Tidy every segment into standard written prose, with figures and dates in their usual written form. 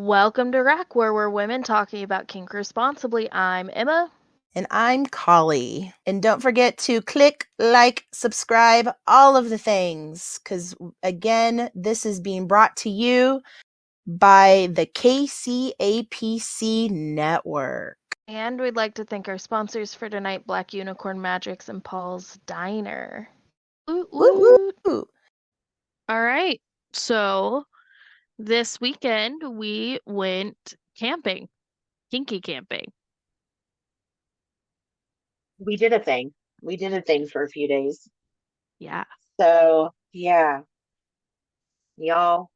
Welcome to Rack, where we're women talking about kink responsibly. I'm Emma. And I'm Collie. And don't forget to click, like, subscribe, all of the things. Because, again, this is being brought to you by the KCAPC Network. And we'd like to thank our sponsors for tonight, Black Unicorn Magics and Paul's Diner. Woot Woo woot. woo! All right. So this weekend we went camping, kinky camping. We did a thing. We did a thing for a few days. Yeah. So, yeah, y'all,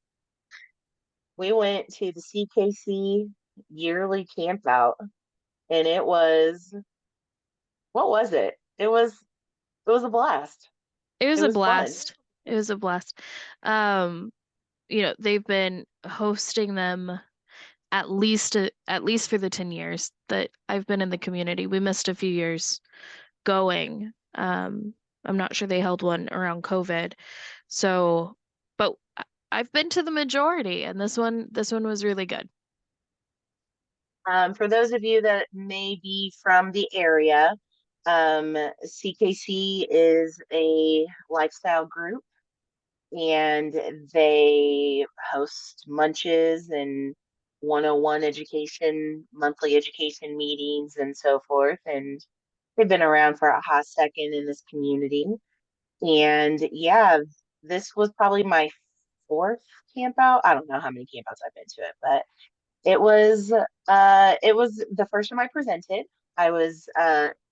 we went to the CKC yearly campout and what was it? It was a blast. It was It a was fun. blast. It was a blast. Um, they've been hosting them at least for the 10 years that I've been in the community. We missed a few years going. I'm not sure they held one around COVID. So, but I've been to the majority and this one was really good. For those of you that may be from the area, CKC is a lifestyle group and they host munches and 101 education, monthly education meetings, and so forth. And they've been around for a hot second in this community. And yeah, this was probably my fourth camp out. I don't know how many camp outs I've been to it, but it was the first time I presented. I was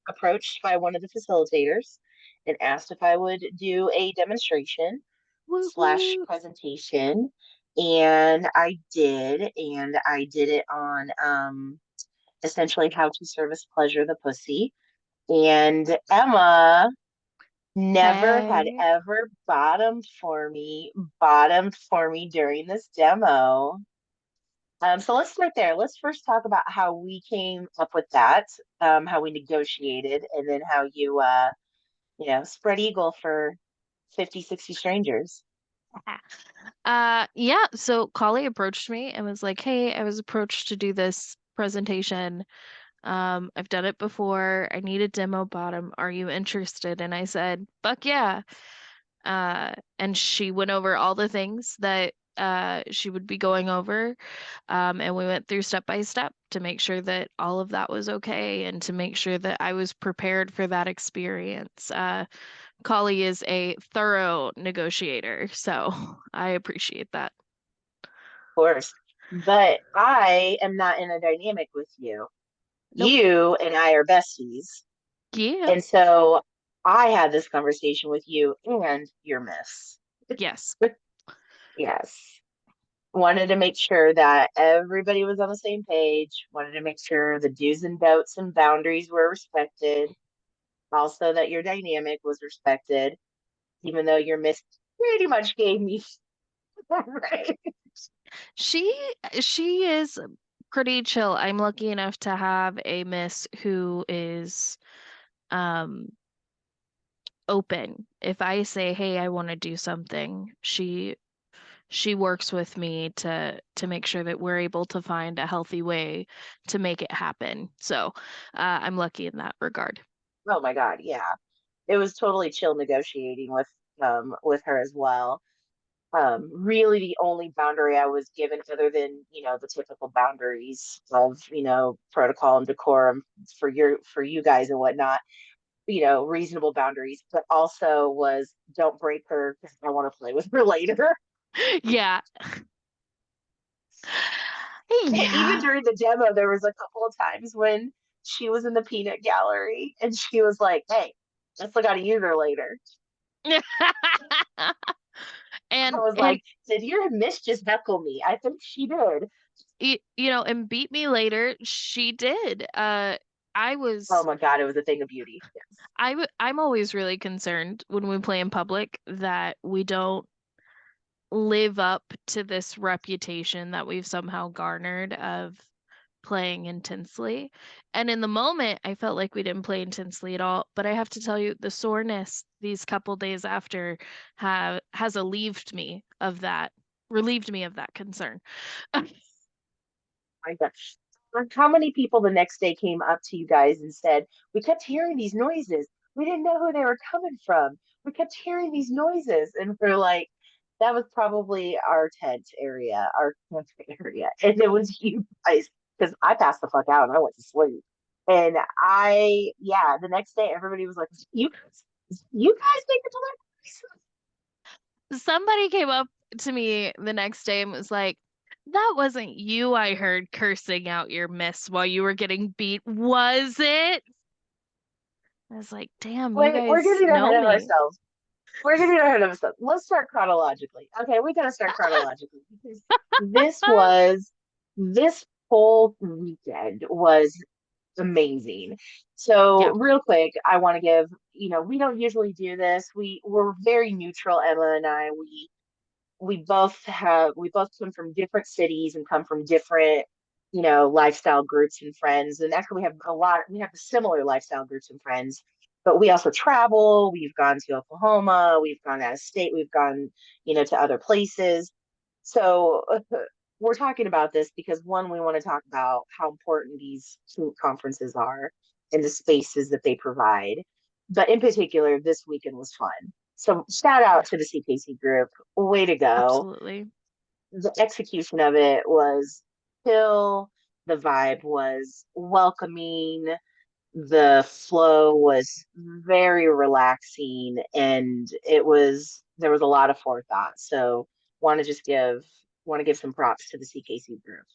approached by one of the facilitators and asked if I would do a demonstration Woo slash woo. presentation. And I did it on essentially how to service pleasure the pussy. And Emma never had Hey. ever bottomed for me during this demo. So let's start there. Let's first talk about how we came up with that, how we negotiated, and then how you spread eagle for 50, 60 strangers. Yeah, so Collie approached me and was like, "Hey, I was approached to do this presentation. I've done it before. I need a demo bottom. Are you interested?" And I said, "Fuck yeah." And she went over all the things that she would be going over. And we went through step by step to make sure that all of that was okay and to make sure that I was prepared for that experience. Collie is a thorough negotiator, so I appreciate that. Course. But I am not in a dynamic with you. Nope. You and I are besties. Yeah. And so I had this conversation with you and your miss. Yes. Yes. Wanted to make sure that everybody was on the same page, wanted to make sure the do's and don'ts and boundaries were respected, also that your dynamic was respected, even though your miss pretty much gave me right. She she is pretty chill. I'm lucky enough to have a miss who is um open. If I say, "Hey, I want to do something," she works with me to make sure that we're able to find a healthy way to make it happen. So, I'm lucky in that regard. Oh my God, yeah. It was totally chill negotiating with her as well. Really the only boundary I was given other than, the typical boundaries of, protocol and decorum for you guys and whatnot, reasonable boundaries, but also was don't break her because I want to play with her later. Yeah. Even Yeah. during the demo, there was a couple of times when she was in the peanut gallery and she was like, "Hey, I still got to use her later." I And was and like, "Did your miss just heckle me?" I think she did. and beat me later. She did. I Oh was my God, it was a thing of beauty. Yes. I'm always really concerned when we play in public that we don't live up to this reputation that we've somehow garnered of playing intensely. And in the moment, I felt like we didn't play intensely at all. But I have to tell you, the soreness these couple days after has relieved me of that concern. my gosh. How many people the next day came up to you guys and said, we kept hearing these noises. We didn't know who they were coming from. We kept hearing these noises. And we're like, that was probably our tent area, our camp area. And it was you guys, because I passed the fuck out and I went to sleep. And yeah, the next day everybody was like, you guys make the delivery? Somebody came up to me the next day and was like, that wasn't you I heard cursing out your miss while you were getting beat, was it? I was like, damn, you Wait, we're guys getting ahead know of me. ourselves. We're getting ahead of ourselves. Let's start chronologically. Okay, we gotta start chronologically because this was this whole weekend was amazing. So Yeah, real quick, I want to give, we don't usually do this. We're very neutral, Emma and I. We both come from different cities and come from different lifestyle groups and friends, and actually we have similar lifestyle groups and friends, but we also travel. We've gone to Oklahoma, we've gone out of state, we've gone to other places. So we're talking about this because one, we want to talk about how important these conferences are and the spaces that they provide, but in particular this weekend was fun. So shout out to the CKC group. Way to go. absolutely. The execution of it was chill. The vibe was welcoming. The flow was very relaxing, and there was a lot of forethought. So want to give some props to the CKC group.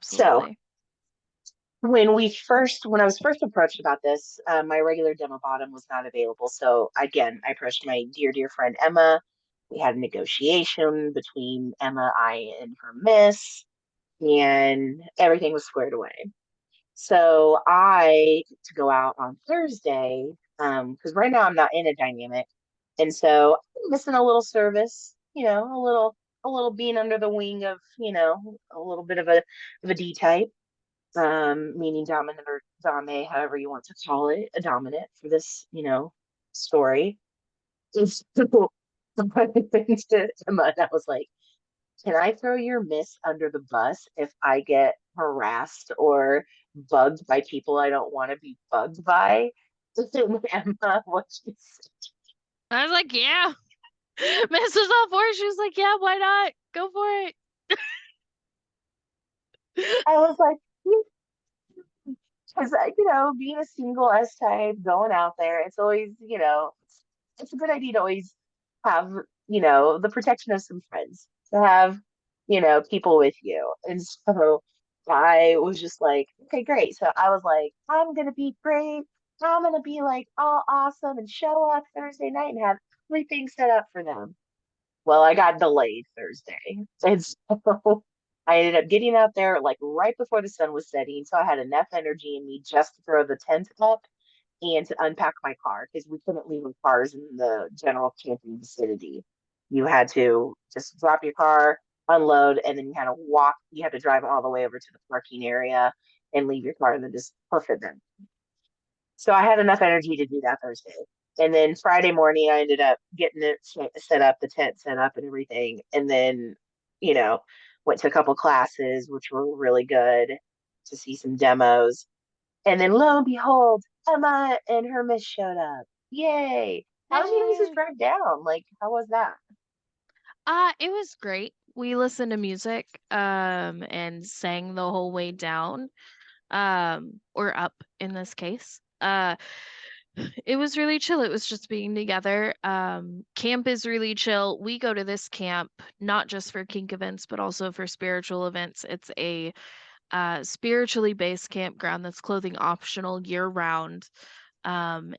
So Absolutely. when I was first approached about this, my regular demo bottom was not available. So again, I approached my dear friend Emma. We had a negotiation between Emma, I, and her miss, and everything was squared away. So I get to go out on Thursday, because right now I'm not in a dynamic, and so I'm missing a little service, a little being under the wing of, a little bit of a D type, meaning dominant or dame, however you want to call it, a dominant for this, story. And so I went to Emma and I was like, can I throw your miss under the bus if I get harassed or bugged by people I don't want to be bugged by? And Emma, what she said, I was like, yeah. Mrs. All for it. She was like, yeah, why not? Go for it. I was like, because being a single S type, going out there, it's always, it's a good idea to always have, the protection of some friends, to have, people with you. And so I was just like, okay, great. So I was like, I'm gonna be great. I'm gonna be like all awesome and show up Thursday night and have everything set up for them. Well, I got delayed Thursday. And so I ended up getting out there like right before the sun was setting. So I had enough energy in me just to throw the tent up and to unpack my car because we couldn't leave our cars in the general camping vicinity. You had to just drop your car, unload, and then you had to drive all the way over to the parking area and leave your car and then just puff it in. So I had enough energy to do that Thursday. And then Friday morning, I ended up getting it set up, the tent set up and everything. And then, you know, went to a couple classes, which were really good to see some demos. And then lo and behold, Emma and her miss showed up. Yay. How did you guys Hey. drive down? Like, how was that? It was great. We listened to music, and sang the whole way down, or up in this case. It was really chill. It was just being together. Camp is really chill. We go to this camp not just for kink events, but also for spiritual events. It's a spiritually based campground that's clothing optional year round. And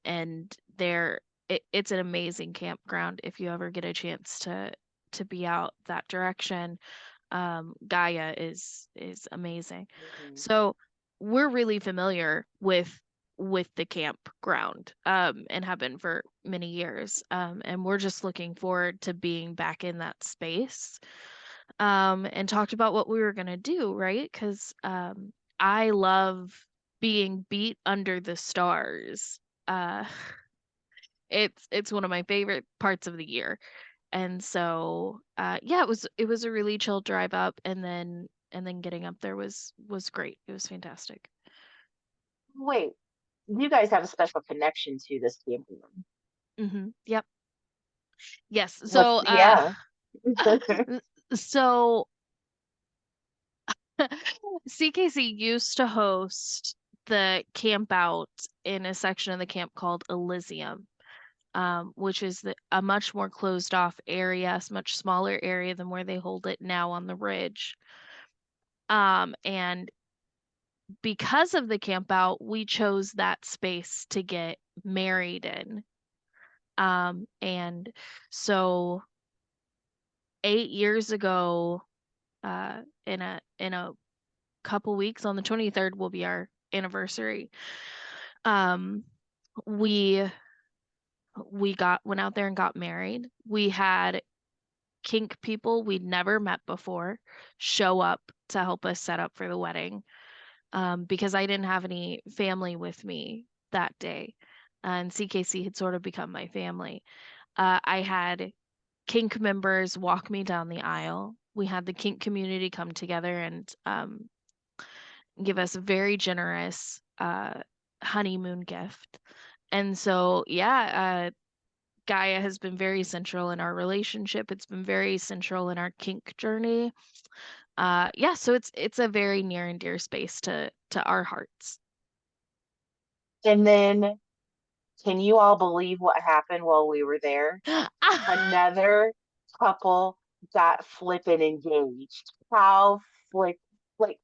it's an amazing campground if you ever get a chance to be out that direction. Gaia is amazing. Mhm. So we're really familiar with the campground, and have been for many years. And we're just looking forward to being back in that space. And talked about what we were gonna do, right? Because I love being beat under the stars. Uh, it's one of my favorite parts of the year. And so, yeah, it was a really chill drive up, and then and then getting up there was great. It was fantastic. Wait, you guys have a special connection to this campground. Yep. Yes. What's So yeah. so CKC used to host the Campout in a section of the camp called Elysium, which is a much more closed off area, a much smaller area than where they hold it now on the ridge. And because of the Campout, we chose that space to get married in. And so 8 years ago, in a couple weeks on the 23rd will be our anniversary. Um, we we got went out there and got married. We had kink people we'd never met before show up to help us set up for the wedding. Because I didn't have any family with me that day. And CKC had sort of become my family. I had kink members walk me down the aisle. We had the kink community come together and give us a very generous honeymoon gift. And so, yeah, Gaia has been very central in our relationship. It's been very central in our kink journey. Yeah, so it's a very near and dear space to our hearts. And then can you all believe what happened while we were there? Another couple got flipping engaged. How flip like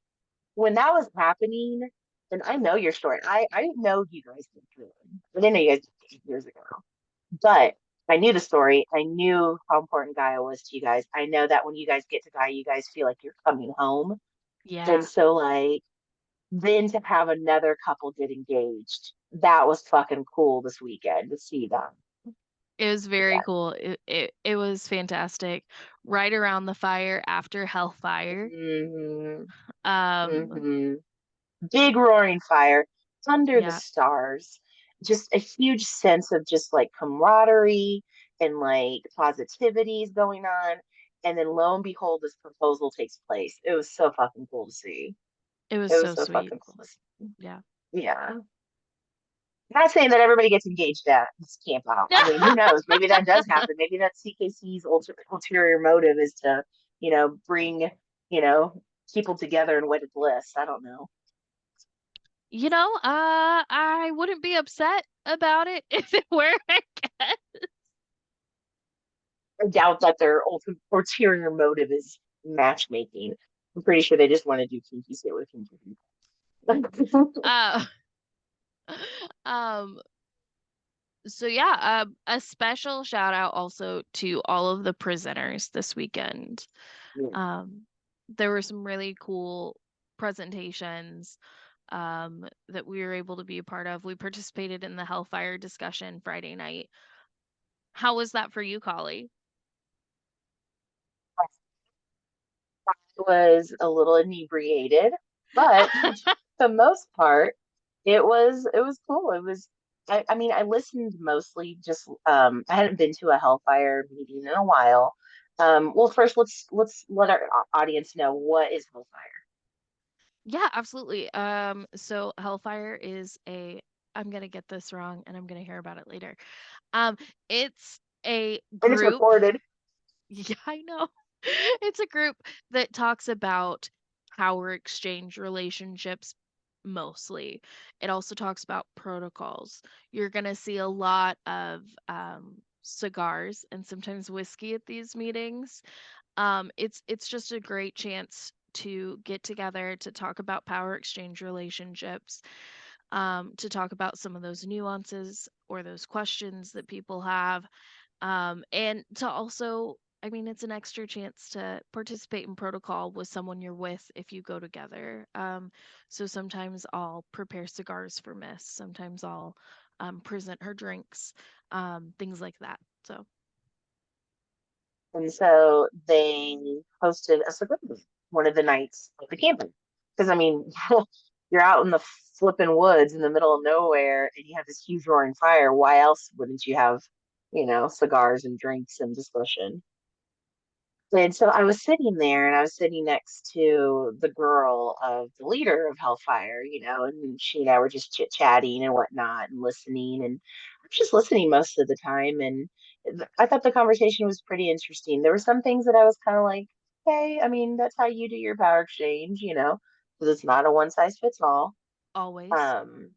when that was happening, and I know your story. I didn't know you guys went through it. I didn't know you guys did years ago. But I knew the story. I knew how important Gaia was to you guys. I know that when you guys get to Gaia, you guys feel like you're coming home. And Yeah, so like then to have another couple get engaged, that was fucking cool this weekend to see them. it was very Yeah. cool. It was fantastic. Right around the fire after Hellfire. hmm Um, hmm Big roaring fire under the yeah, stars. Just a huge sense of just like camaraderie and like positivity is going on. And then lo and behold, this proposal takes place. It was so fucking cool to see. it was It was so so sweet. fucking cool to see. Yeah. Yeah. Not saying that everybody gets engaged at this camp out. I mean, who knows? Maybe that does happen. Maybe that's CKC's ulterior motive is to, bring, you know, people together in wedded bliss. I don't know. I wouldn't be upset about it if it were, I guess. I doubt that their ulterior motive is matchmaking. I'm pretty sure they just want to do kinky shit with kinky people. Uh, um, so yeah, a special shout out also to all of the presenters this weekend. Yeah. Um, there were some really cool presentations that we were able to be a part of. We participated in the Hellfire discussion Friday night. How was that for you, Collie? Was a little inebriated, but for the most part, it was cool. It was I mean I listened mostly just I hadn't been to a Hellfire meeting in a while. Well first let's let our audience know what is Hellfire. Yeah, absolutely. So Hellfire is I'm gonna get this wrong and I'm gonna hear about it later. Um, it's a And it's group. recorded. Yeah, I know. It's a group that talks about power exchange relationships mostly. It also talks about protocols. You're gonna see a lot of cigars and sometimes whiskey at these meetings. It's just a great chance to get together to talk about power exchange relationships, to talk about some of those nuances or those questions that people have, and to also, I mean, it's an extra chance to participate in protocol with someone you're with if you go together. So sometimes I'll prepare cigars for Miss, sometimes I'll present her drinks, things like that. So And so they hosted a cigar night one of the nights of the camping. Because I mean, you're out in the flipping woods in the middle of nowhere and you have this huge roaring fire. Why else wouldn't you have, cigars and drinks and discussion? And so I was sitting there and I was sitting next to the girl of the leader of Hellfire, and she and I were just chit-chatting and whatnot and listening. And I was just listening most of the time. And I thought the conversation was pretty interesting. There were some things that I was kind of like, hey, I mean, that's how you do your power exchange, because it's not a one size fits all. Always. Um,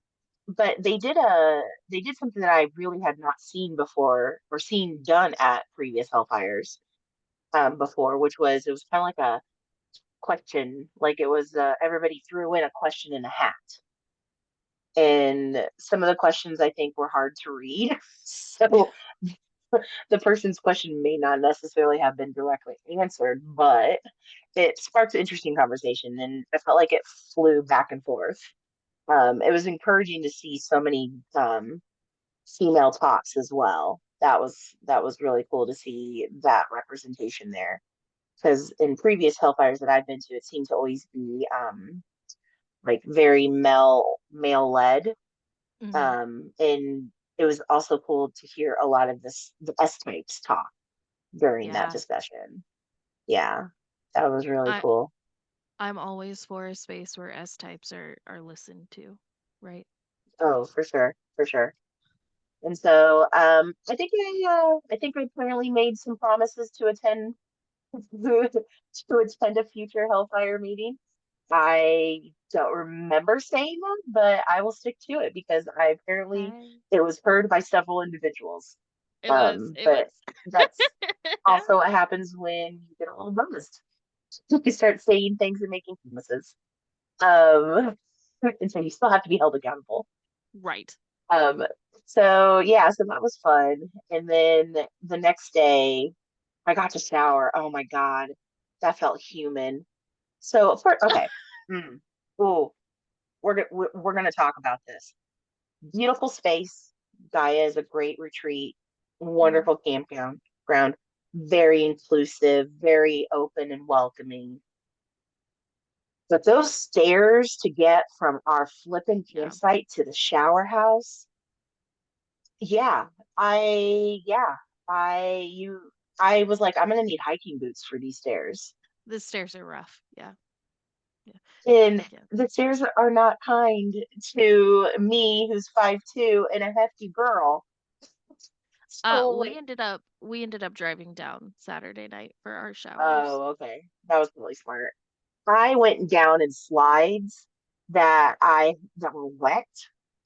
but they did something that I really had not seen before or seen done at previous Hellfires before, which was it was kind of like a question, like it was everybody threw in a question in a hat, and some of the questions I think were hard to read, so the person's question may not necessarily have been directly answered, but it sparked an interesting conversation, and I felt like it flew back and forth. It was encouraging to see so many female tops as well. That was really cool to see that representation there because in previous Hellfires that I've been to, it seemed to always be like very male led, Hmm. and it was also cool to hear a lot of the S types talk during that Yeah. discussion. Yeah, that was really I cool. I'm always for a space where S types are listened to, right? Oh, for sure, for sure. And so I think I apparently made some promises to attend to attend a future Hellfire meeting. I don't remember saying them, but I will stick to it because I apparently I it was heard by several individuals. it But was. that's also what happens when you get a little buzzed. You start saying things and making promises. Um, and so you still have to be held accountable. Right. Um, so yeah, so that was fun. And then the next day, I got to shower. Oh my God, that felt human. So okay. Mm. Oh, we're gonna talk about this. Beautiful space. Gaia is a great retreat. Hmm. Wonderful campground. Ground. Very inclusive. Very open and welcoming. But those stairs to get from our flipping Yeah. campsite to the shower house, yeah, yeah, I you I was like, I'm gonna need hiking boots for these stairs. The stairs are rough. Yeah. Yeah. And Yeah. the stairs are not kind to me, who's 5'2" and a hefty girl. So, We ended up driving down Saturday night for our showers. oh, okay. That was really smart. I went down in slides that were wet,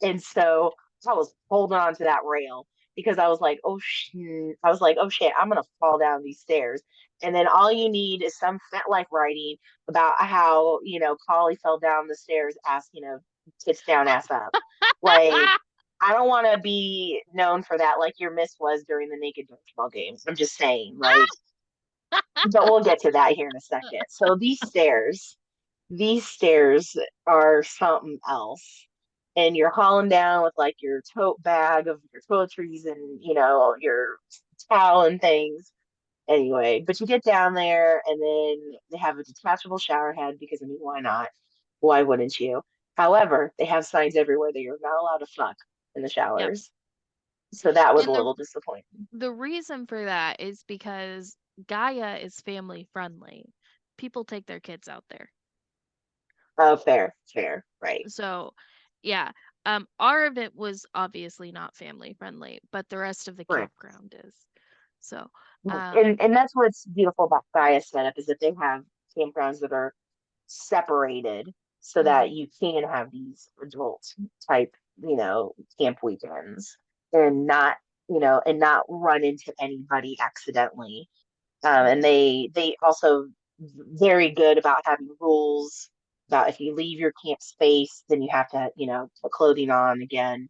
and so I was holding on to that rail because I was like, oh shit, I'm gonna fall down these stairs. And then all you need is some fat life writing about how Polly fell down the stairs, ass tits down, ass up. Like I don't want to be known for that, like your miss was during the naked dodgeball game. I'm just saying, like, but we'll get to that here in a second. So these stairs are something else. And you're hauling down with like your tote bag of your toiletries and your towel and things. Anyway, but you get down there and then they have a detachable shower head because I mean, why not? Why wouldn't you? However, they have signs everywhere that you're not allowed to fuck in the Yep. showers. So that was a And the little disappointing. the reason for that is because Gaia is family friendly. People take their kids out there. Oh, fair, fair, right. So, yeah. Our event was obviously not family friendly, but the rest of the Right. campground is. So, And that's what's beautiful about Gaia setup is that they have campgrounds that are separated so that mhm, you can have these adult type, camp weekends and not run into anybody accidentally. And mhm. they also very good about having rules about if you leave your camp space, then you have to, put clothing on again,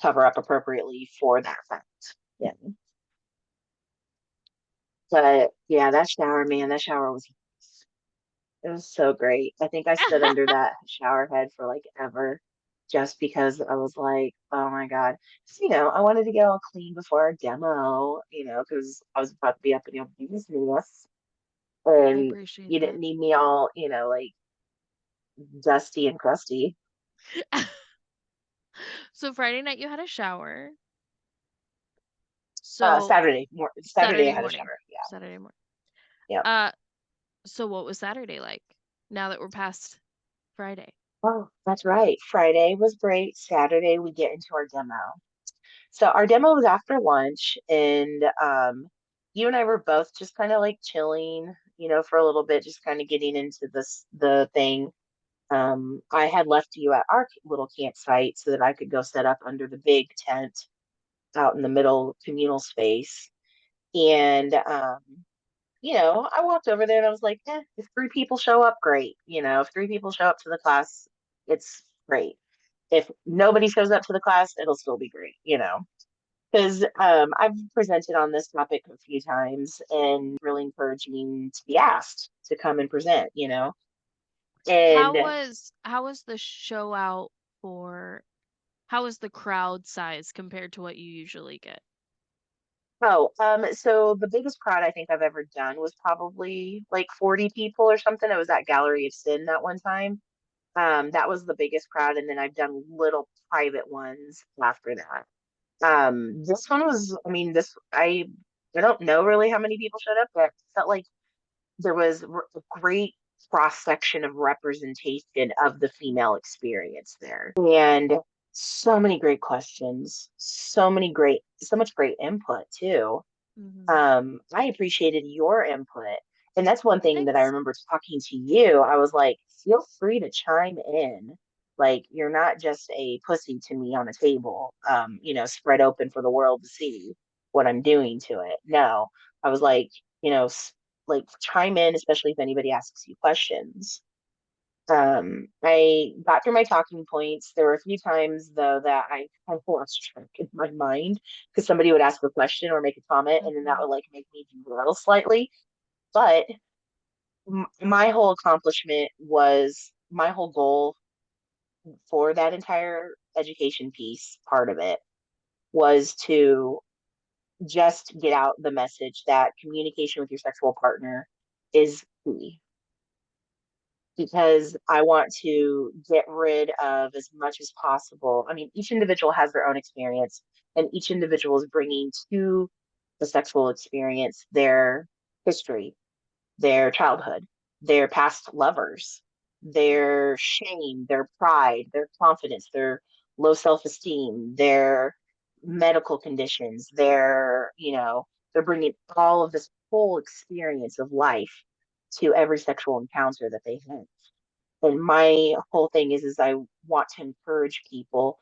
cover up appropriately for that fact. Yeah. But yeah, that shower, man, that shower was it was so great. I think I stood under that shower head for like ever just because I was like, oh my God. 'Cause, I wanted to get all clean before our demo, because I was about to be up in your business I and appreciate you didn't that. need me all, like dusty and crusty. So Friday night you had a shower. So Saturday Saturday I had a morning. shower. Yeah. Saturday morning. Yep. Uh, so what was Saturday like now that we're past Friday? Oh, that's right. Friday was great. Saturday we get into our demo. So our demo was after lunch, and you and I were both just kind of like chilling, for a little bit, just kind of getting into the thing. I had left you at our little campsite so that I could go set up under the big tent out in the middle communal space. And I walked over there and I was like, if three people show up, great. If three people show up to the class, it's great. If nobody shows up to the class, it'll still be great. Because I've presented on this topic a few times and really encouraging to be asked to come and present. How And was how was the show out for how was the crowd size compared to what you usually get? so the biggest crowd I think I've ever done was probably like 40 people or something. It was at Gallery of Sin that one time. That was the biggest crowd, and then I've done little private ones after that. This one was, I mean, I don't know really how many people showed up, but it felt like there was a great cross section of representation of the female experience there. And so many great questions, so much great input too. Hmm. I appreciated your input. And that's one thing that I Thanks. remember talking to you. I was like, feel free to chime in. Like, you're not just a pussy to me on a table, spread open for the world to see what I'm doing to it. No, I was like, like chime in, especially if anybody asks you questions. I got through my talking points. There were a few times though that I kind of lost track in my mind because somebody would ask a question or make a comment, and then that Hmm. would like make me derail slightly. But my whole accomplishment was my whole goal for that entire education piece part of it was to just get out the message that communication with your sexual partner is key, because I want to get rid of as much as possible. I mean, each individual has their own experience, and each individual is bringing to the sexual experience their history, their childhood, their past lovers, their shame, their pride, their confidence, their low self esteem, their medical conditions, they're bringing all of this whole experience of life to every sexual encounter that they have. And my whole thing is I want to encourage people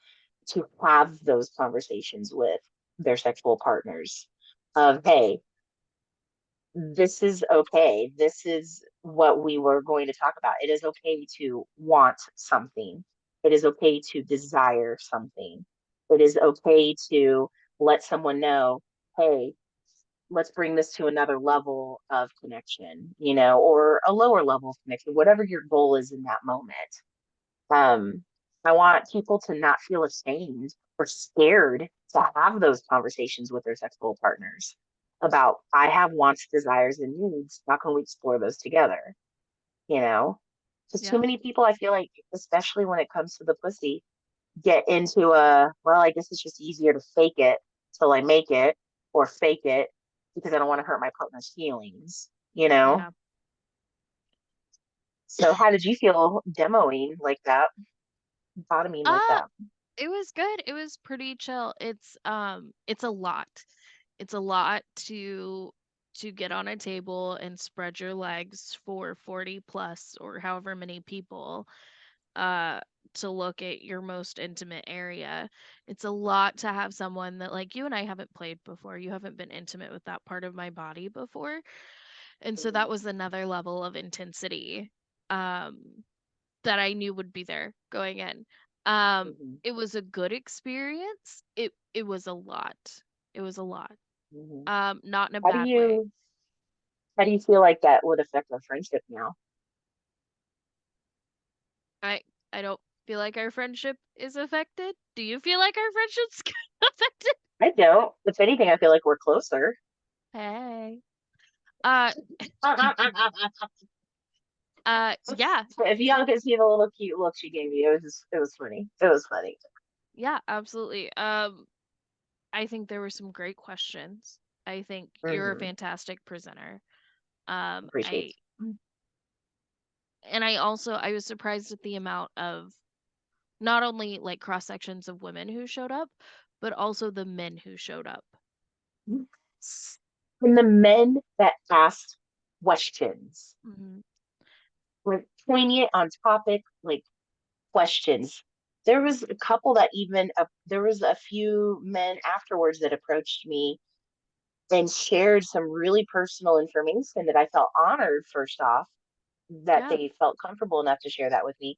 to have those conversations with their sexual partners of, hey, this is okay. This is what we were going to talk about. It is okay to want something. It is okay to desire something. It is okay to let someone know, hey, let's bring this to another level of connection, or a lower level of connection, whatever your goal is in that moment. Um, I want people to not feel ashamed or scared to have those conversations with their sexual partners about, I have wants, desires, and needs. How can we explore those together? You know, because too Yeah. many people, I feel like, especially when it comes to the pussy, get into a, well, I guess it's just easier to fake it till I make it, or fake it because I don't want to hurt my partner's feelings. Yeah. So, how did you feel demoing like that, bottoming like Uh, that? it was good. It was pretty chill. It's a lot. It's a lot to get on a table and spread your legs for 40 plus or however many people uh to look at your most intimate area. It's a lot to have someone that like you and I haven't played before. You haven't been intimate with that part of my body before. And so that Mhm, was another level of intensity um that I knew would be there going in. mhm, It was a good experience. It was a lot. It was a lot. mhm. Not in a How do bad way. you how do you feel like that would affect our friendship now? I I don't feel like our friendship is affected. Do you feel like our friendship's affected? I don't. If anything, I feel like we're closer. Hey. Uh yeah. If y'all could see the little cute look she gave you, it was funny. It was funny. Yeah, absolutely. I think there were some great questions. I think you're a Hmm. fantastic presenter. Appreciate. I was surprised at the amount of not only like cross sections of women who showed up, but also the men who showed up. And the men that asked questions, Mm-hmm. like poignant on topic, like questions. There was a couple that even there was a few men afterwards that approached me and shared some really personal information that I felt honored, first off, that Yeah. they felt comfortable enough to share that with me,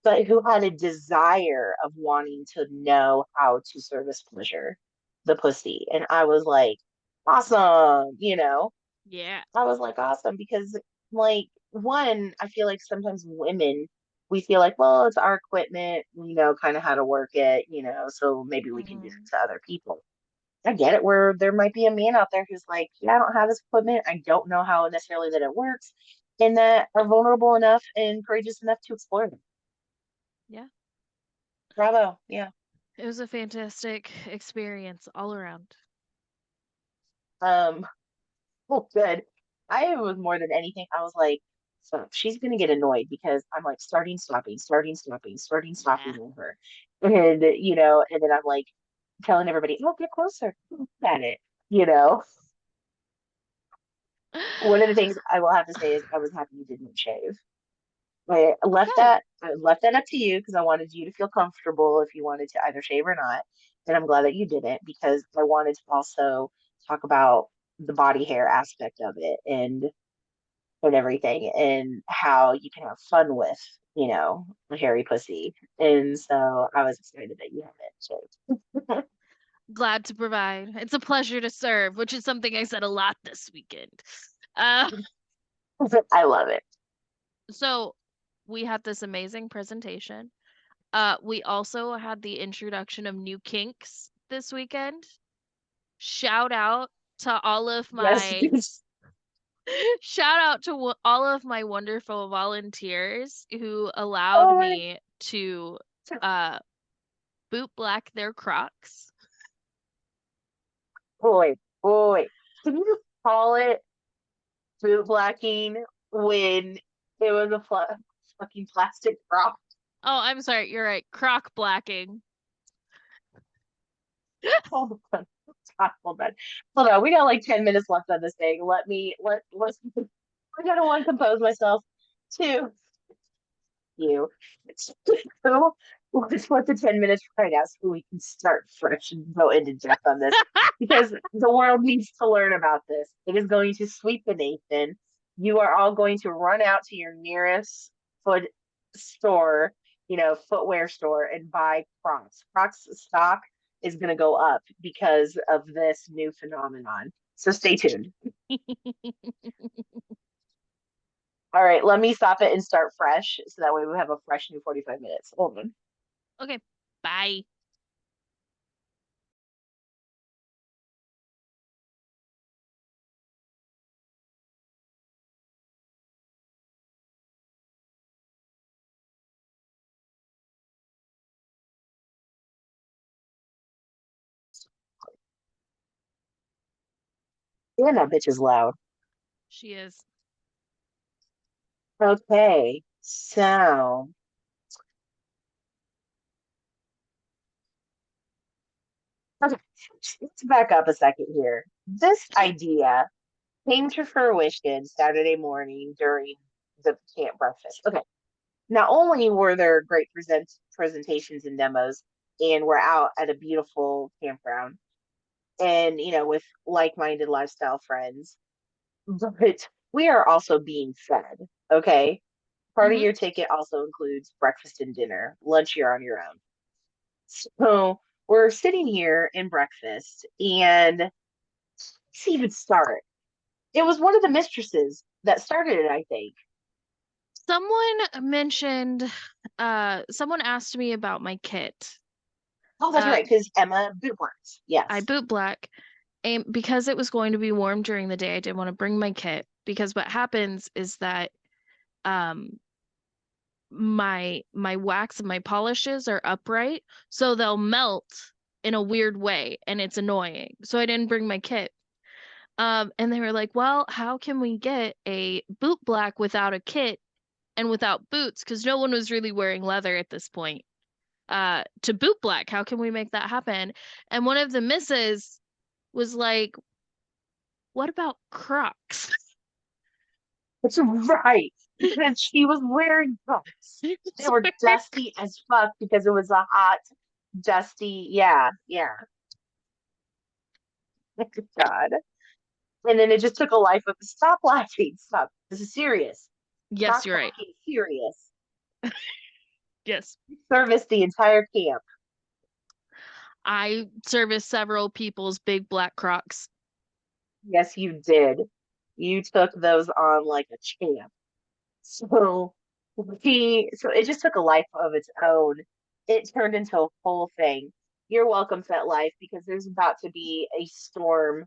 but who had a desire of wanting to know how to service pleasure the pussy. And I was like, awesome, Yeah. I was like, awesome, because like one, I feel like sometimes women, we feel like, well, it's our equipment, we know kind of how to work it, so maybe we can give Mm-hmm. it to other people. I get it, where there might be a man out there who's like, yeah, I don't have this equipment. I don't know how necessarily that it works, and that are vulnerable enough and courageous enough to explore them. Yeah. Bravo. Yeah. It was a fantastic experience all around. Um, well, good. I was more than anything, I was like, so she's gonna get annoyed because I'm like starting, stopping, starting, stopping, starting, Yeah. stopping with her. And and then I'm like telling everybody, oh, get closer. Look at it. You know. One of the things I will have to say is I was happy you didn't shave. Good. I left that up to you because I wanted you to feel comfortable if you wanted to either shave or not. And I'm glad that you didn't, because I wanted to also talk about the body hair aspect of it and everything, and how you can have fun with, a hairy pussy. And so I was excited that you have it Glad to provide. It's a pleasure to serve, which is something I said a lot this weekend. Uh, shaved. I love it. so we had this amazing presentation. We also had the introduction of new kinks this weekend. Shout out to all of Yes, my yes. shout out to all of my wonderful volunteers who allowed Oh me to uh boot black their Crocs. boy, boy. Can you call it boot blacking when it was a fucking plastic prop? Oh, I'm sorry, you're right. Croc blacking. Hold on. Hold on. Hold on. We got like 10 minutes left on this thing. Let's I gotta one compose myself. Two, you. So let's let the 10 minutes right now so we can start fresh and go into depth on this, because the world needs to learn about this. It is going to sweep the nation. You are all going to run out to your nearest foot store, footwear store, and buy Crocs. Crocs stock is going to go up because of this new phenomenon. So stay tuned. All right, let me stop it and start fresh so that way we have a fresh new 45 minutes. Hold on. Okay, bye. Yeah, that bitch is loud. She is. Okay, so okay, let's back up a second here. This idea came to fruition Saturday morning during the camp breakfast. Okay, not only were there great presentations and demos, and we're out at a beautiful campground, and with like-minded lifestyle friends, but we are also being fed. Okay, part of Mm-hmm. your ticket also includes breakfast and dinner. Lunch, you're on your own. So we're sitting here in breakfast, and let's even start. It was one of the mistresses that started it, I think. Someone mentioned, someone asked me about my kit. Oh, that's Uh, right, because Emma bootmarks. I Yes. boot black, and because it was going to be warm during the day, I didn't want to bring my kit because what happens is that um my wax and my polishes are upright, so they'll melt in a weird way, and it's annoying. So I didn't bring my kit. And they were like, well, how can we get a boot black without a kit and without boots? Because no one was really wearing leather at this point. To boot black, how can we make that happen? And one of the misses was like, what about Crocs? That's right. Because she was wearing boots. They were dusty as fuck because it was a hot, dusty. Yeah, yeah. God. And then it just took a life of stop laughing. Stop. This is serious. Yes, Croc you're right. blocking serious. Yes. Serviced the entire camp. I serviced several people's big black Crocs. Yes, you did. You took those on like a champ. So so it just took a life of its own. It turned into a whole thing. You're welcome, Fet Life, because there's about to be a storm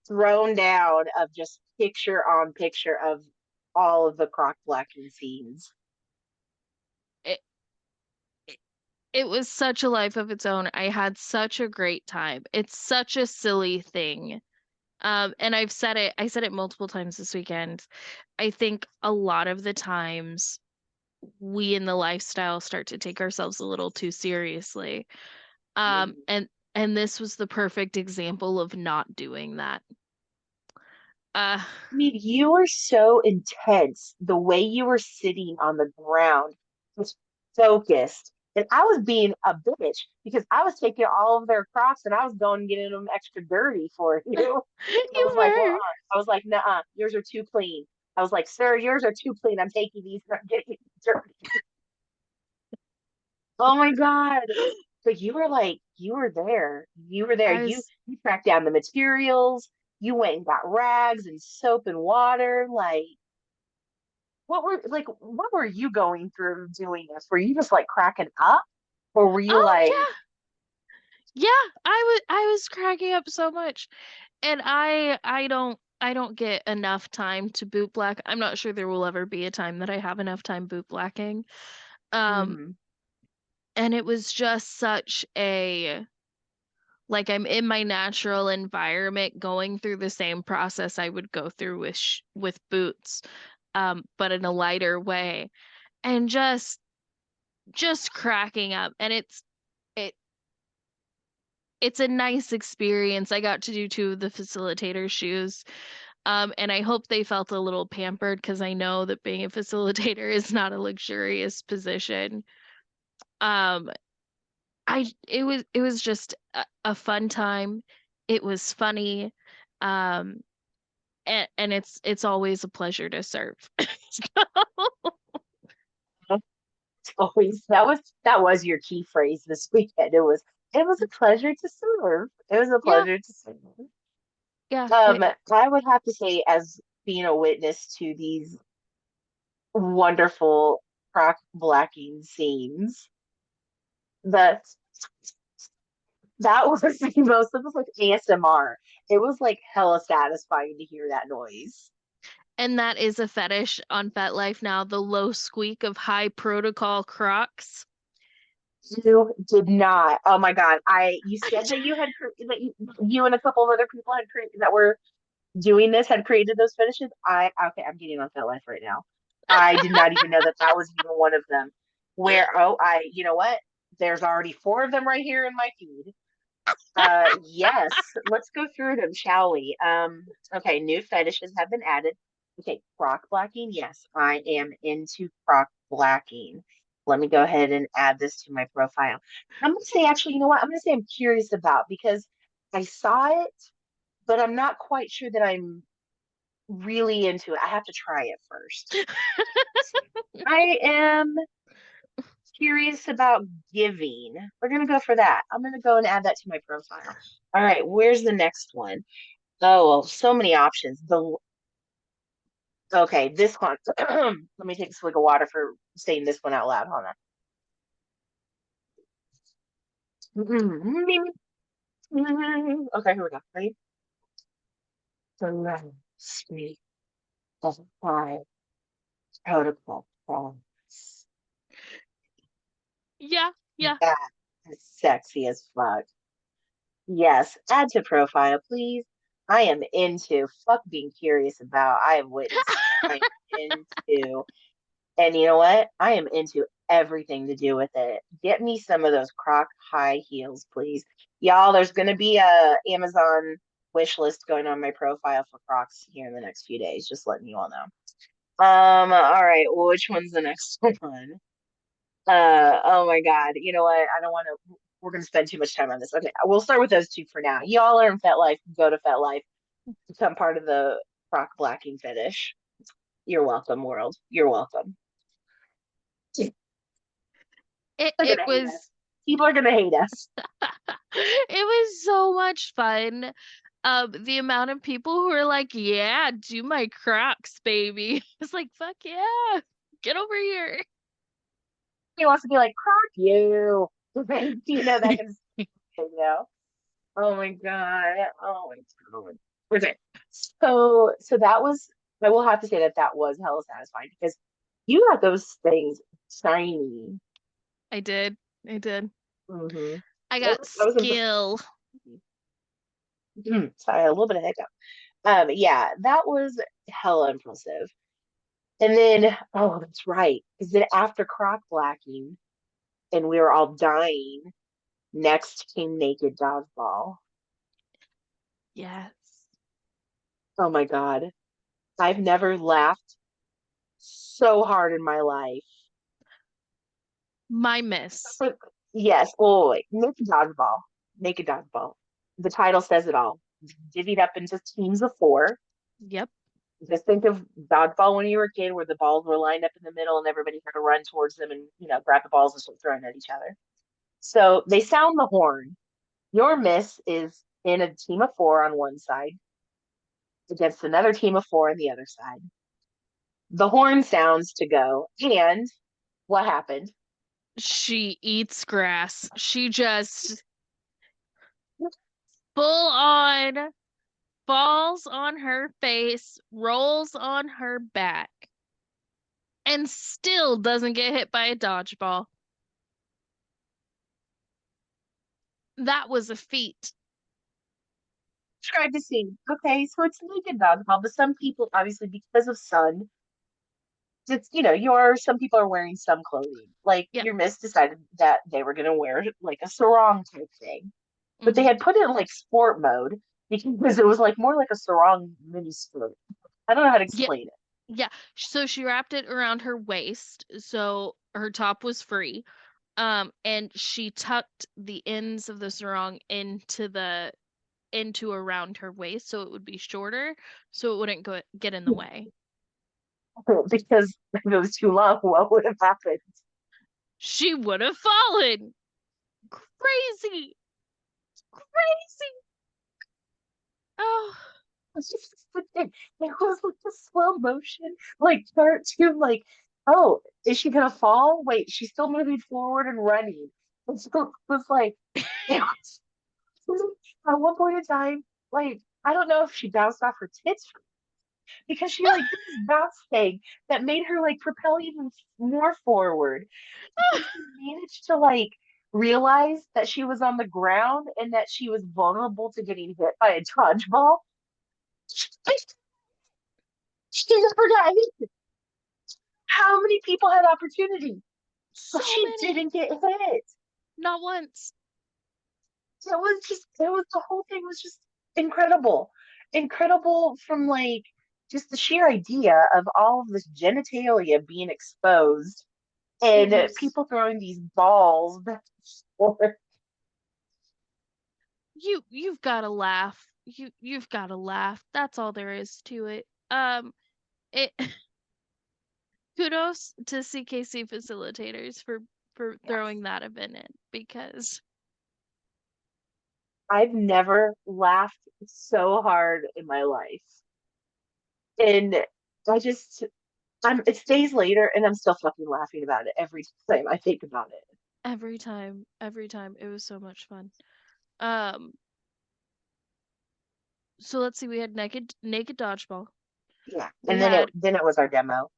thrown down of just picture on picture of all of the croc blacking scenes. It, it it was such a life of its own. I had such a great time. It's such a silly thing. And I said it multiple times this weekend. I think a lot of the times we in the lifestyle start to take ourselves a little too seriously. Um, Mhm. and and this was the perfect example of not doing that. Uh, I mean, you were so intense. The way you were sitting on the ground was focused. And I was being a bitch because I was taking all of their crops and I was going and getting them extra dirty for you. I you was like, well, were. I was like, nah, yours are too clean. I was like, sir, yours are too clean. I'm taking these and I'm getting dirty. Oh my God. But you were like, you were there. You were there. I You was you tracked down the materials. You went and got rags and soap and water. Like, what were you going through doing this? Were you just like cracking up? Or were you Oh like, yeah. Yeah, I was cracking up so much. And I don't get enough time to boot black. I'm not sure there will ever be a time that I have enough time boot blacking. Um, hmm, and it was just such a like I'm in my natural environment going through the same process I would go through with with boots, but in a lighter way. And just cracking up. And it it's a nice experience. I got to do two of the facilitator shoes. And I hope they felt a little pampered because I know that being a facilitator is not a luxurious position. Um, it was just a fun time. It was funny. Um, and it's always a pleasure to serve. it's always that was your key phrase this weekend. It was a pleasure to serve. It was a Yeah, pleasure to serve. yeah. I would have to say, as being a witness to these wonderful crock blacking scenes, that that was the most, it was like ASMR. It was like hella satisfying to hear that noise. And that is a fetish on FetLife now, the low squeak of high protocol Crocs. You did not. Oh my God. You said that you and a couple of other people had created that were doing this had created those finishes. Okay, I'm getting on that life right now. I did not even know that that was even one of them. You know what? There's already four of them right here in my feed. Yes, let's go through them, shall we? Okay, new fetishes have been added. Okay, croc blacking. Yes, I am into croc blacking. Let me go ahead and add this to my profile. I'm gonna say, actually, you know what? I'm gonna say I'm curious about because I saw it, but I'm not quite sure that I'm really into it. I have to try it first. I am curious about giving. We're gonna go for that. I'm gonna go and add that to my profile. All right, where's the next one? Oh, well, so many options. The Okay, this one. Let me take a swig of water for saying this one out loud. Hold on. Okay, here we go. Ready? The speak of five protocol promise. Yeah, yeah. That is sexy as fuck. Yes, add to profile, please. I am into fuck being curious about. I have witnessed. I am into, and you know what? I am into everything to do with it. Get me some of those Croc high heels, please. Y'all, there's gonna be a Amazon wish list going on my profile for Crocs here in the next few days. Just letting you all know. All right, well, which one's the next one? Oh my God. You know what? I don't want to, we're gonna spend too much time on this. Okay, we'll start with those two for now. Y'all are in FetLife, go to FetLife, become part of the Croc blacking fetish. You're welcome, world. You're welcome. It They're it gonna hate us. was People are gonna hate us. it was so much fun. The amount of people who are like, "Yeah, do my Crocs, baby." It's like, "Fuck yeah. Get over here." He wants to be like, Croc you. You know, that kind of stuff, you know? Oh my God. Oh my God. Okay. So that was, I will have to say that that was hella satisfying because you got those things shiny. I did. I did. Mm-hmm. I got I was impressed. skill. Sorry, a little bit of hiccup. Yeah, that was hella impressive. And then, oh, that's right. Because then after croc blacking and we were all dying, next came naked dodgeball. Yes. Oh my God. I've never laughed so hard in my life. My miss. For, yes, oh, wait, naked dodgeball. Naked dodgeball. The title says it all. Divvied up into teams of four. Yep. Just think of dodgeball when you were a kid, where the balls were lined up in the middle and everybody had to run towards them and grab the balls and start throwing at each other. So they sound the horn. Your miss is in a team of four on one side against another team of four on the other side. The horn sounds to go, and what happened? She eats grass. She just full on falls on her face, rolls on her back, and still doesn't get hit by a dodgeball. That was a feat. Describe the scene. Okay, so it's naked dodgeball, but some people, obviously, because of sun, it's some people are wearing some clothing. Like Yep. your miss decided that they were gonna wear like a sarong type thing, but they Hmm. had put it in like sport mode because it was like more like a sarong mini skirt. I don't know how to Yeah. explain it. Yeah. So she wrapped it around her waist, so her top was free. And she tucked the ends of the sarong into around her waist so it would be shorter, so it wouldn't get in the way. Because if it was too long, what would have happened? She would have fallen. Crazy. Crazy. Oh, It's just the thing. It was like the slow motion, like cartoon, like, oh, is she gonna fall? Wait, she's still moving forward and running. And so it was like, it was, at one point in time, like, I don't know if she bounced off her tits because she like did this bounce thing that made her like propel even more forward. But she managed to like realize that she was on the ground and that she was vulnerable to getting hit by a dodgeball. She never got hit. How many people had opportunity? But so she many. didn't get hit. Not once. It was the whole thing was just incredible. Incredible from like just the sheer idea of all of this genitalia being exposed It and was people throwing these balls back and forth. you've got to laugh. You've got to laugh. That's all there is to it. It kudos to CKC facilitators for Yes. throwing that event in because I've never laughed so hard in my life. And I just it's days later and I'm still fucking laughing about it every time I think about it. every time it was so much fun. Um, so let's see, we had naked dodgeball. Yeah. We And had then it was our demo.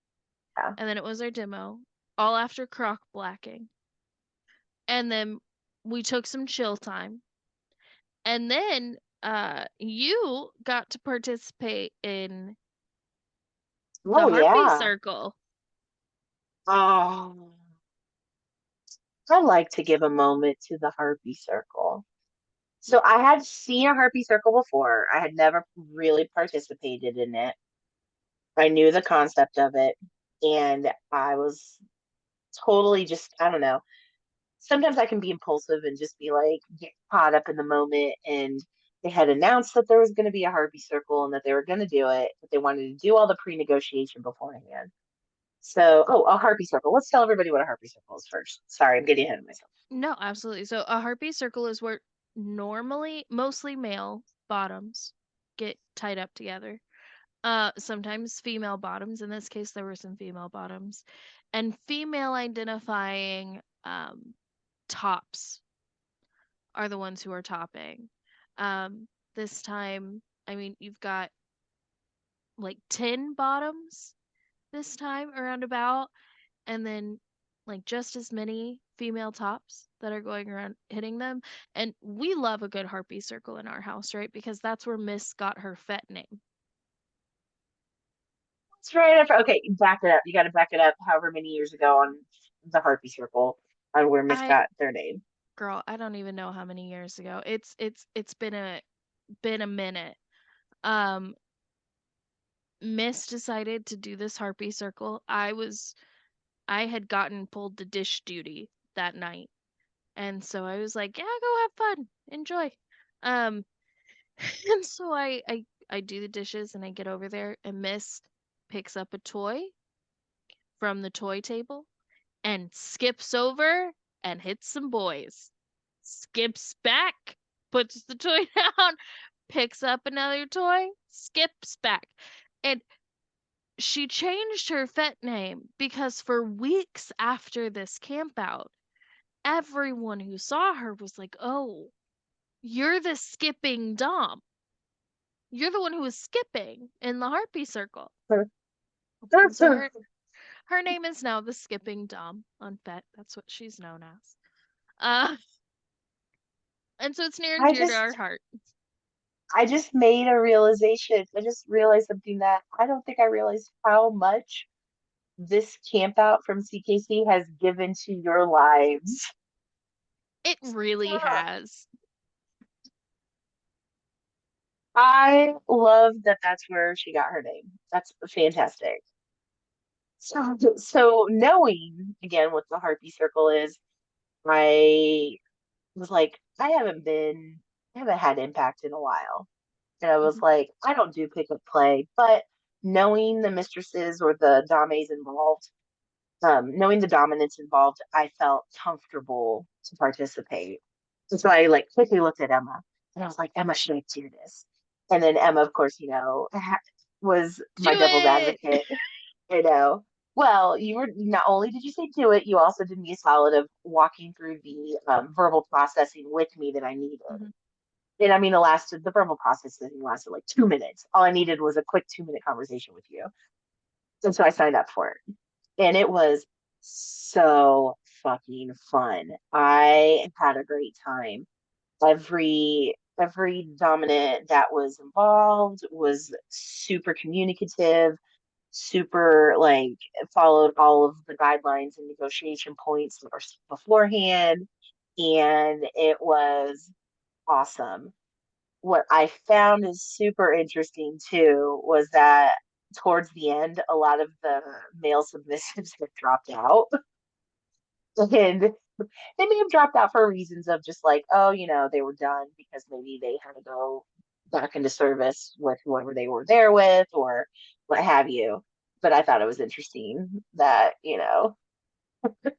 Yeah. and then it was our demo, all after croc blacking. And then we took some chill time. And then you got to participate in the Oh Harpy yeah. Circle. Oh, I like to give a moment to the Harpy Circle. So I had seen a Harpy Circle before. I had never really participated in it. I knew the concept of it, and I was totally just, I don't know. Sometimes I can be impulsive and just be like, get caught up in the moment. And they had announced that there was going to be a Harpy Circle and that they were going to do it, but they wanted to do all the pre negotiation beforehand. So, oh, a Harpy Circle. Let's tell everybody what a Harpy Circle is first. Sorry, I'm getting ahead of myself. No, absolutely. So a Harpy Circle is where mostly male bottoms get tied up together. Sometimes female bottoms. In this case, there were some female bottoms, and female identifying tops are the ones who are topping. This time, I mean, you've got like 10 bottoms this time around about, and then like just as many female tops that are going around hitting them. And we love a good harpy circle in our house, right? Because that's where Miss got her fet name. It's right after. Okay, back it up. You got to back it up. However many years ago on the Harpy Circle, on where Miss I got their name. Girl, I don't even know how many years ago. It's been a minute. Um Miss decided to do this harpy circle. I had gotten pulled to dish duty that night. And so I was like, yeah, go have fun. Enjoy. Um and so I do the dishes and I get over there and Miss picks up a toy from the toy table and skips over and hits some boys. Skips back, puts the toy down, picks up another toy, skips back. And she changed her fet name because for weeks after this campout, everyone who saw her was like, "Oh, you're the skipping Dom. You're the one who was skipping in the harpy circle." And so her name is now the skipping Dom on fet. That's what she's known as. Uh, and so it's near and I dear to our just, heart. I just made a realization. I just realized something that I don't think I realized how much this camp out from CKC has given to your lives. It really has. I love that that's where she got her name. That's fantastic. So knowing again what the Harpy Circle is, I was like, I haven't had impact in a while. And I was Mhm. like, I don't do pick up play, but knowing the mistresses or the dames involved, knowing the dominance involved, I felt comfortable to participate. And so I like quickly looked at Emma and I was like, Emma, should I do this? And then Emma, of course, was Do my devil's it. advocate, you know. Well, you were not only did you say do it, you also did me a solid of walking through the verbal processing with me that I needed. Mhm. And I mean, the verbal processing lasted like 2 minutes. All I needed was a quick 2 minute conversation with you. And so I signed up for it. And it was so fucking fun. I had a great time. Every dominant that was involved was super communicative, super like followed all of the guidelines and negotiation points beforehand, and it was awesome. What I found is super interesting too was that towards the end, a lot of the male submissives have dropped out. And they may have dropped out for reasons of just like, oh, they were done because maybe they had to go back into service with whoever they were there with or what have you. But I thought it was interesting that,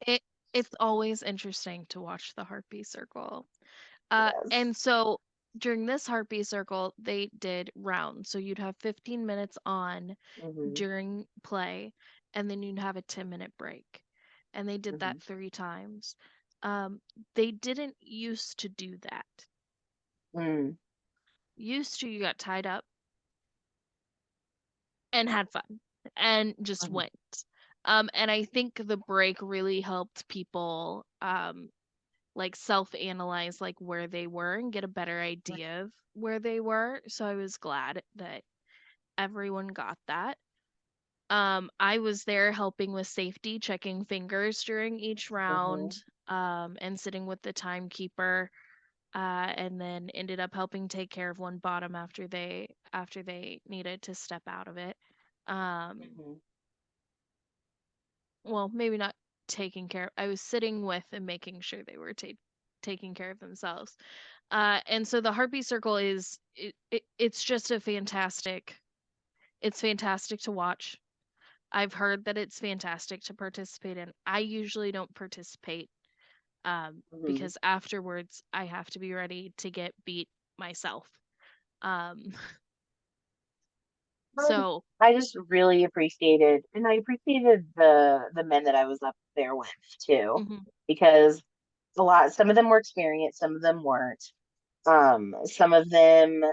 It it's always interesting to watch the harpy circle. yes. And so during this harpy circle, they did rounds. So you'd have 15 minutes on Hmm. during play, and then you'd have a 10-minute break. And they did Hmm. that 3 times. They didn't used to do that. Mm. Used to, you got tied up and had fun and just Hmm. went. And I think the break really helped people like self-analyze like where they were and get a better idea of where they were. So I was glad that everyone got that. I was there helping with safety, checking fingers during each round, Mm-hmm. and sitting with the timekeeper, and then ended up helping take care of one bottom after they needed to step out of it. Um, Mm-hmm. well, maybe not taking care. I was sitting with and making sure they were taking care of themselves. And so the Harpy Circle it's just a fantastic. It's fantastic to watch. I've heard that it's fantastic to participate in. I usually don't participate Mm-hmm. because afterwards I have to be ready to get beat myself. Um, Um, so, I just really appreciated, and I appreciated the men that I was up there with too, mhm, because some of them were experienced, some of them weren't. Some of them,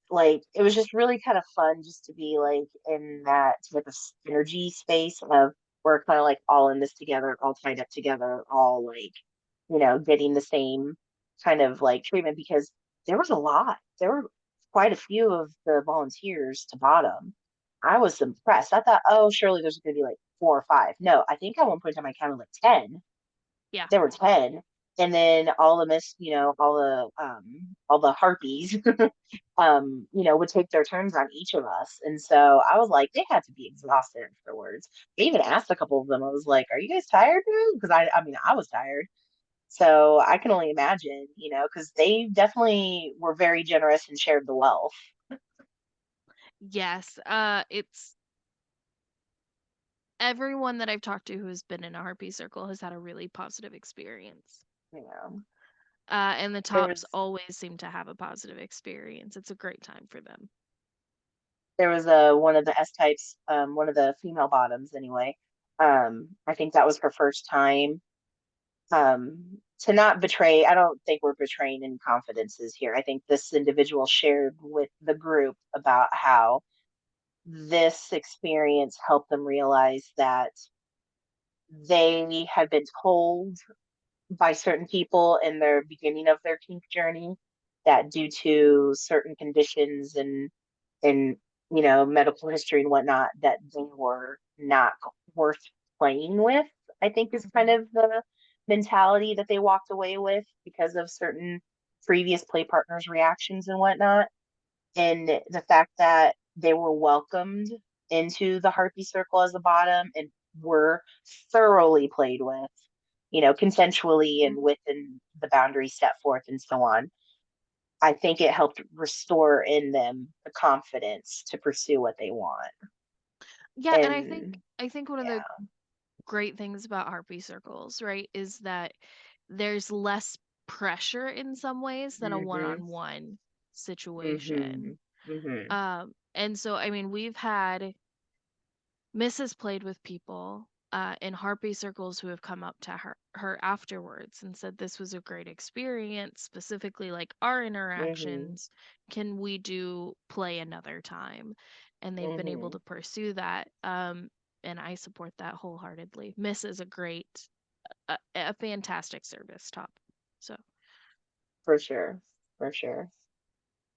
like it was just really kind of fun just to be like in that type of energy space of we're kind of like all in this together, all tied up together, all like, getting the same kind of like treatment because there was a lot. There were quite a few of the volunteers to bottom. I was impressed. I thought, oh, surely there's going to be like 4 or 5. No, I think at one point in time I counted like 10. yeah. There were 10. And then all the harpies would take their turns on each of us. And so I was like, they had to be exhausted afterwards. I even asked a couple of them, I was like, are you guys tired? Because I mean, I was tired. So I can only imagine, because they definitely were very generous and shared the wealth. Yes. It's everyone that I've talked to who has been in a Harpy Circle has had a really positive experience. You know, And the there tops was always seem to have a positive experience. It's a great time for them. there was one of the S types, one of the female bottoms anyway. I think that was her first time to not betray. I don't think we're betraying any confidences here. I think this individual shared with the group about how this experience helped them realize that they had been told by certain people in their beginning of their kink journey that due to certain conditions and medical history and whatnot that they were not worth playing with. I think is kind Mhm. of the mentality that they walked away with because of certain previous play partners reactions and whatnot, and the fact that they were welcomed into the Harpy Circle as a bottom and were thoroughly played with, consensually and within the boundaries set forth and so on. I think it helped restore in them the confidence to pursue what they want. Yeah, and And I think one of the yeah. great things about Harpy Circles, right, is that there's less pressure in some ways than a Mhm. one-on-one situation. Mhm. Mhm. And so I mean, we've had Miss has played with people in Harpy Circles who have come up to her afterwards and said this was a great experience, specifically like our Mhm. interactions. Can we do play another time? And they've been able to Mhm. pursue that. And I support that wholeheartedly. Miss is a fantastic service top. So, For sure. For sure.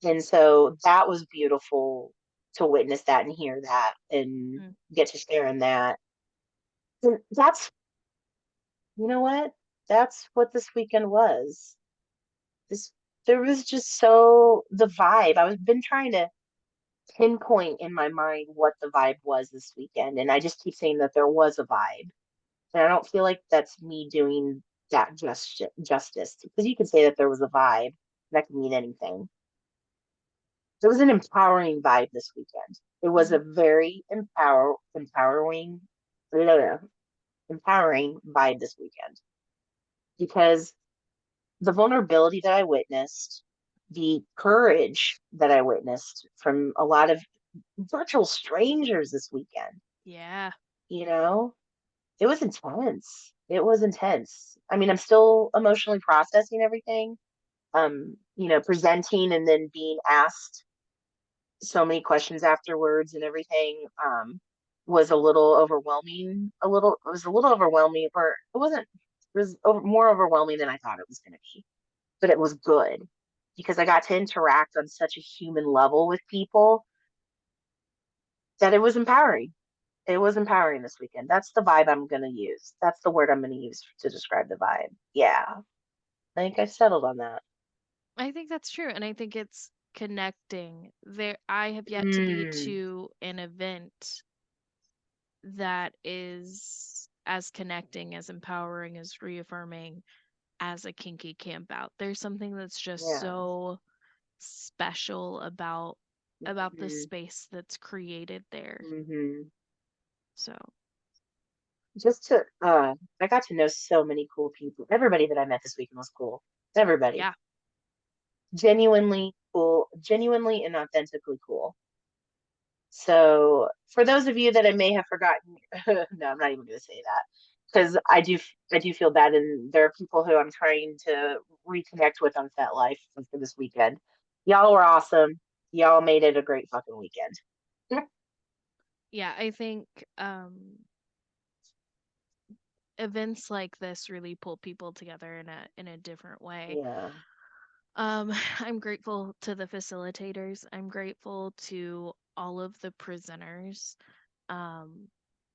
And so that was beautiful to witness that and hear that and mm, get to share in that. And you know what? That's what this weekend was. This There was just so the vibe. I was been trying to pinpoint in my mind what the vibe was this weekend, and I just keep saying that there was a vibe. And I don't feel like that's me doing that justice because you could say that there was a vibe that can mean anything. It was an empowering vibe this weekend. It was a mhm, very empowering vibe this weekend because the vulnerability that I witnessed, the courage that I witnessed from a lot of virtual strangers this weekend, yeah. you know, it was intense. It was intense. I mean, I'm still emotionally processing everything. Presenting and then being asked so many questions afterwards and everything was a little overwhelming. It was a little overwhelming, or it wasn't. was more overwhelming than I thought it was going to be, but it was good because I got to interact on such a human level with people that it was empowering. It was empowering this weekend. That's the vibe I'm going to use. That's the word I'm going to use to describe the vibe. Yeah, I think I settled on that. I think that's true, and I think it's connecting. There, I have yet to be Mm, to an event that is as connecting, as empowering, as reaffirming as a kinky camp out. There's something that's just yeah. so special about the Hmm. space that's created there. Hmm. So, Just to, I got to know so many cool people. Everybody that I met this weekend was cool. Everybody. yeah. Genuinely cool, genuinely and authentically cool. So for those of you that I may have forgotten, no, I'm not even going to say that because I do feel bad, and there are people who I'm trying to reconnect with on Fet Life for this weekend. Y'all were awesome. Y'all made it a great fucking weekend. Yeah, I think events like this really pull people together in a different way. Yeah. I'm grateful to the facilitators. I'm grateful to all of the presenters. Um,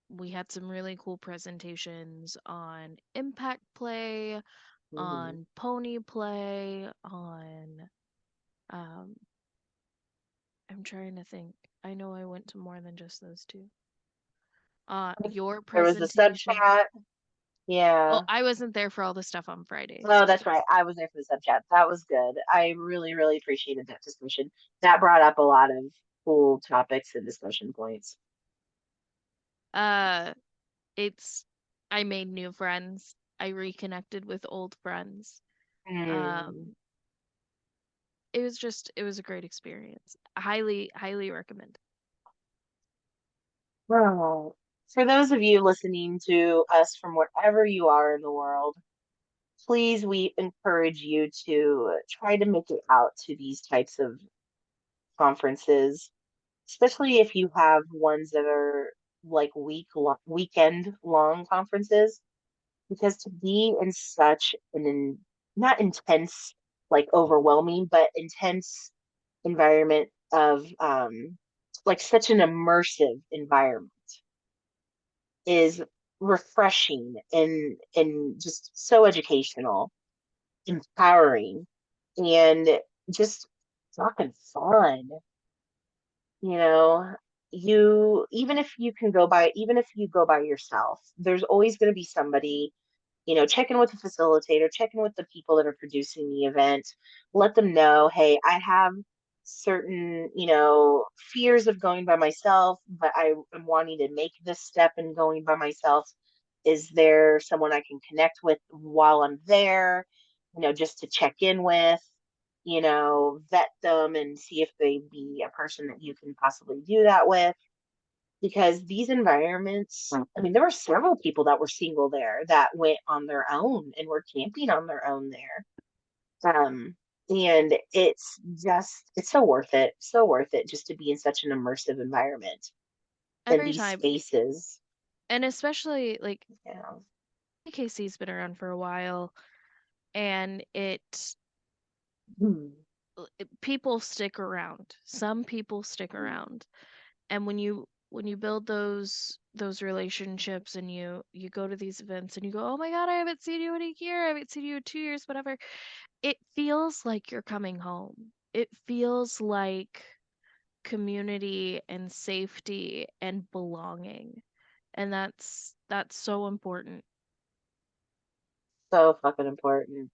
we had some really cool presentations on impact play, Hmm. on pony play, on um, I'm trying to think. I know I went to more than just those two. Your There was a sub presentation. chat. Well, Yeah. I wasn't there for all the stuff on Friday, Oh, so that's right. I was there for the sub chat. That was good. I really, really appreciated that discussion. That brought up a lot of cool topics and discussion points. uh it's I made new friends. I reconnected with old friends. Hmm. Um it was a great experience. Highly recommend. Well, for those of you listening to us from wherever you are in the world, please, we encourage you to try to make it out to these types of conferences, especially if you have ones that are like weekend long conferences, because to be in such not intense, like overwhelming, but intense environment of like such an immersive environment is refreshing and just so educational, empowering, and just fucking fun. You know, you even if you go by yourself, there's always going to be somebody, check in with the facilitator, check in with the people that are producing the event, let them know, hey, I have certain, fears of going by myself, but I am wanting to make this step in going by myself. Is there someone I can connect with while I'm there, just to check in with, vet them and see if they be a person that you can possibly do that with, because these environments, I mean, there were several people that were single there that went on their own and were camping on their own there. And it's so worth it, so worth it just to be in such an immersive environment in Every these time. spaces. And especially like Yeah. CKC's been around for a while and Hmm. people stick around. Some people stick around. And when you build those relationships and you go to these events and you go, "Oh my God, I haven't seen you in a year. I haven't seen you in 2 years, whatever." It feels like you're coming home. It feels like community and safety and belonging. And that's so important. So fucking important.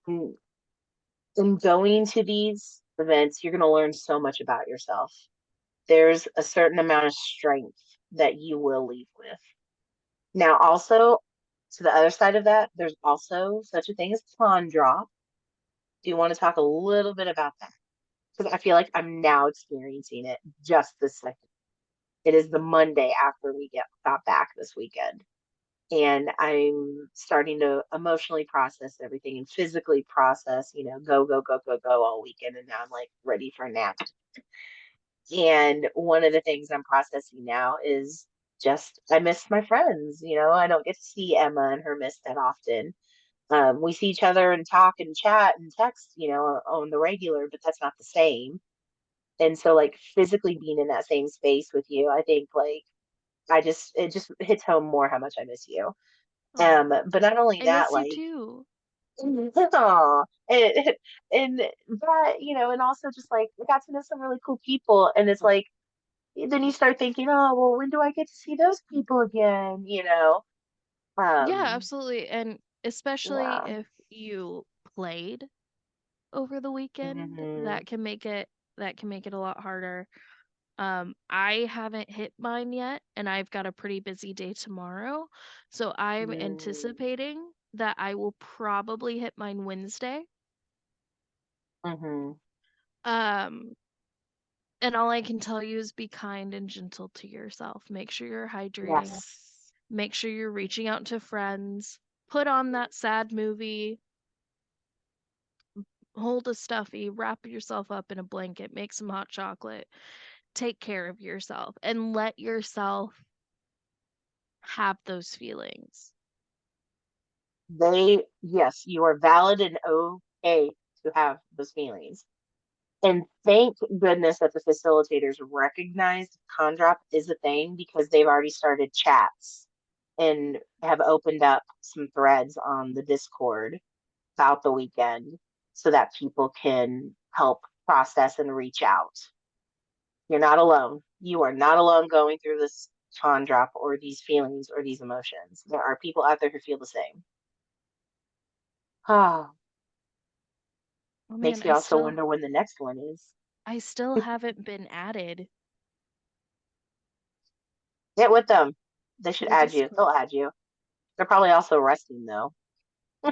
Mm. In going to these events, you're going to learn so much about yourself. There's a certain amount of strength that you will leave with. Now, also, to the other side of that, there's also such a thing as pawn drop. Do you want to talk a little bit about that? Because I feel like I'm now experiencing it just this second. It is the Monday after we got back this weekend. And I'm starting to emotionally process everything and physically process, go, go, go, go, go all weekend. And now I'm like ready for a nap. And one of the things I'm processing now is just I miss my friends. I don't get to see Emma and her miss that often. We see each other and talk and chat and text, on the regular, but that's not the same. And so like physically being in that same space with you, I think like it just hits home more how much I miss you. Oh, But not only I that, miss you like too. aw, and that, and also just like I got to know some really cool people, and it's like then you start thinking, oh well, when do I get to see those people again? Yeah, Um, absolutely. And especially yeah. if you played over the weekend, Hmm. that can make it a lot harder. I haven't hit mine yet, and I've got a pretty busy day tomorrow. So I'm anticipating that I will probably hit mine Wednesday. Hmm. Um, and all I can tell you is be kind and gentle to yourself. Make sure you're hydrating. Yes. Make sure you're reaching out to friends. Put on that sad movie. Hold a stuffy. Wrap yourself up in a blanket. Make some hot chocolate. Take care of yourself and let yourself have those feelings. Yes, you are valid and okay to have those feelings. And thank goodness that the facilitators recognized con drop is a thing because they've already started chats and have opened up some threads on the Discord about the weekend so that people can help process and reach out. You're not alone. You are not alone going through this con drop or these feelings or these emotions. There are people out there who feel the same. Ah, Oh man, makes me also wonder when the next one is. I still haven't been added Get with them. They to should the add you. Discord. They'll add you. They're probably also resting though. Yeah,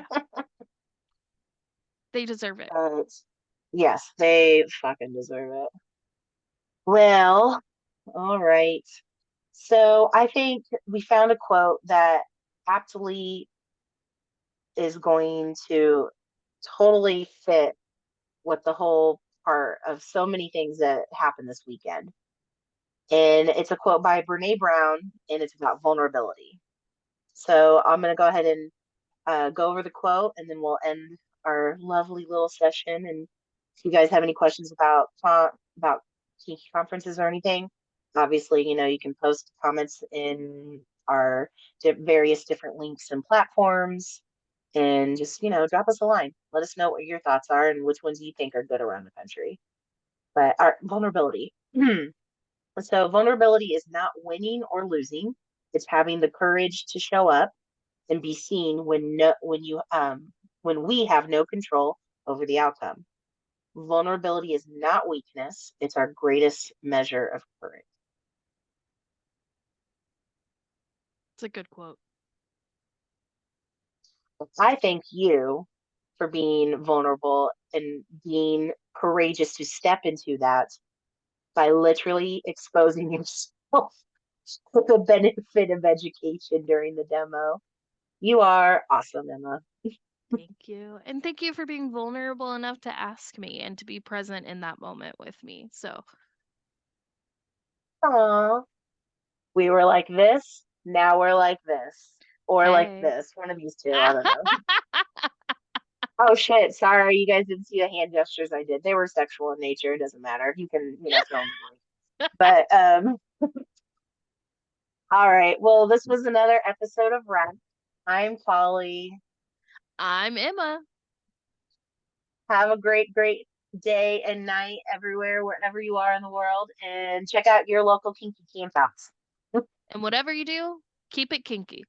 they deserve it. But yes, they fucking deserve it. Well, all right. So I think we found a quote that aptly is going to totally fit with the whole part of so many things that happened this weekend. And it's a quote by Brene Brown, and it's about vulnerability. So I'm going to go ahead and go over the quote, and then we'll end our lovely little session. And if you guys have any questions about Kinky conferences or anything, obviously, you can post comments in our various different links and platforms, and just drop us a line. Let us know what your thoughts are and which ones you think are good around the country. But our vulnerability. So vulnerability is not winning or losing. It's having the courage to show up and be seen when we have no control over the outcome. Vulnerability is not weakness, it's our greatest measure of courage. It's a good quote. I thank you for being vulnerable and being courageous to step into that by literally exposing yourself to the benefit of education during the demo. You are awesome, Emma. Thank you. And thank you for being vulnerable enough to ask me and to be present in that moment with me. So, Aww. We were like this, now we're like this. Or like hey. this. One of these two. I don't know. Oh shit, sorry, you guys didn't see the hand gestures I did. They were sexual in nature. It doesn't matter. You can, fill in the blank. But all right. Well, this was another episode of Rap. I'm Polly. I'm Emma. Have a great, great day and night everywhere, wherever you are in the world, and check out your local kinky campouts. And whatever you do, keep it kinky.